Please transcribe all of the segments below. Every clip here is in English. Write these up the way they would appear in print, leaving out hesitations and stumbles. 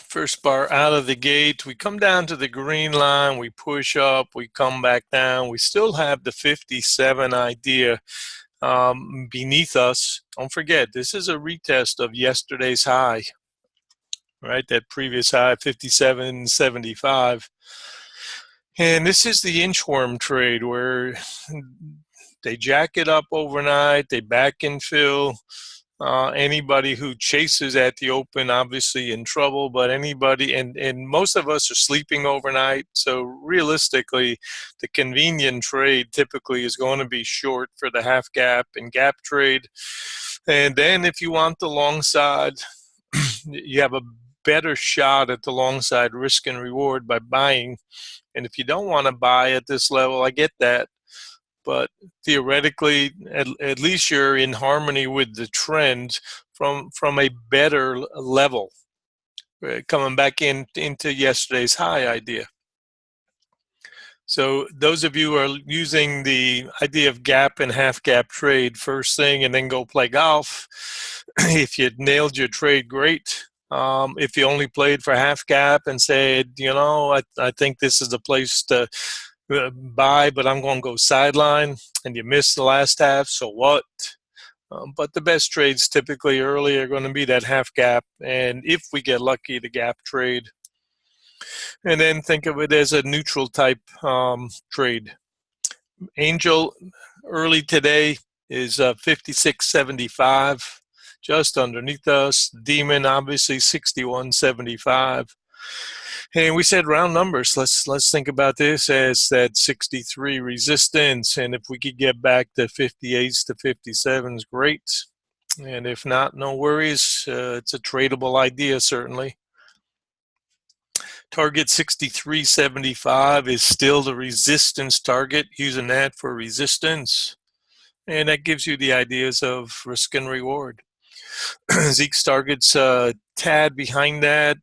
First bar out of the gate, we come down to the green line, we push up, we come back down. We still have the 57 idea beneath us. Don't forget, this is a retest of yesterday's high, right? That previous high, 57.75. And this is the inchworm trade where they jack it up overnight, they back and fill. Anybody who chases at the open, obviously in trouble, but anybody, and most of us are sleeping overnight. So realistically, the convenient trade typically is going to be short for the half gap and gap trade. And then if you want the long side, you have a better shot at the long side risk and reward by buying. And if you don't want to buy at this level, I get that. But theoretically, at least you're in harmony with the trend from a better level, coming back into yesterday's high idea. So those of you who are using the idea of gap and half gap trade first thing and then go play golf, if you nailed your trade, great. If you only played for half gap and said, I think this is the place to buy, but I'm going to go sideline, and you missed the last half, so what? But the best trades typically early are going to be that half gap, and if we get lucky, the gap trade. And then think of it as a neutral type trade. Angel early today is 56.75, just underneath us. Demon obviously 61.75. And we said round numbers. Let's think about this as that 63 resistance, and if we could get back to 58s to 57s, great. And if not, no worries. It's a tradable idea, certainly. Target 63.75 is still the resistance target, using that for resistance. And that gives you the ideas of risk and reward. Zeke's targets tad behind that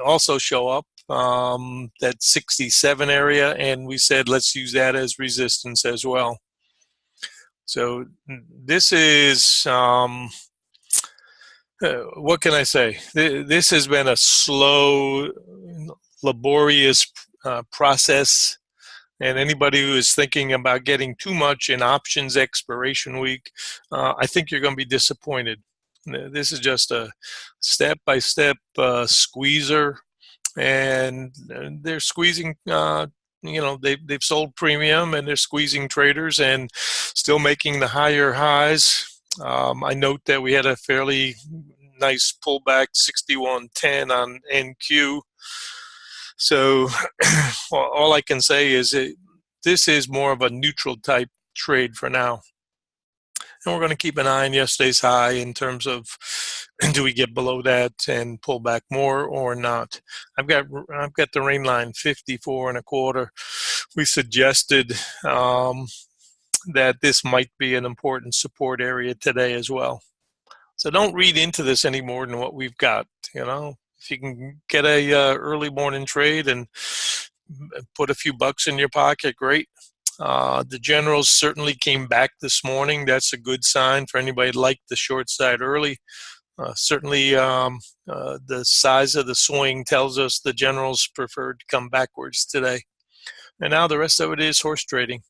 also show up, that 67 area, and we said let's use that as resistance as well. So this is, what can I say? This has been a slow, laborious process, and anybody who is thinking about getting too much in options expiration week, I think you're going to be disappointed. This is just a step-by-step squeezer, and they're squeezing, they've sold premium, and they're squeezing traders and still making the higher highs. I note that we had a fairly nice pullback, 61.10 on NQ. So all I can say is this is more of a neutral type trade for now. And we're going to keep an eye on yesterday's high in terms of, do we get below that and pull back more or not? I've got the rain line 54.25. We suggested that this might be an important support area today as well. So don't read into this any more than what we've got. If you can get a early morning trade and put a few bucks in your pocket, great. The generals certainly came back this morning. That's a good sign for anybody who liked the short side early. Certainly the size of the swing tells us the generals preferred to come backwards today. And now the rest of it is horse trading.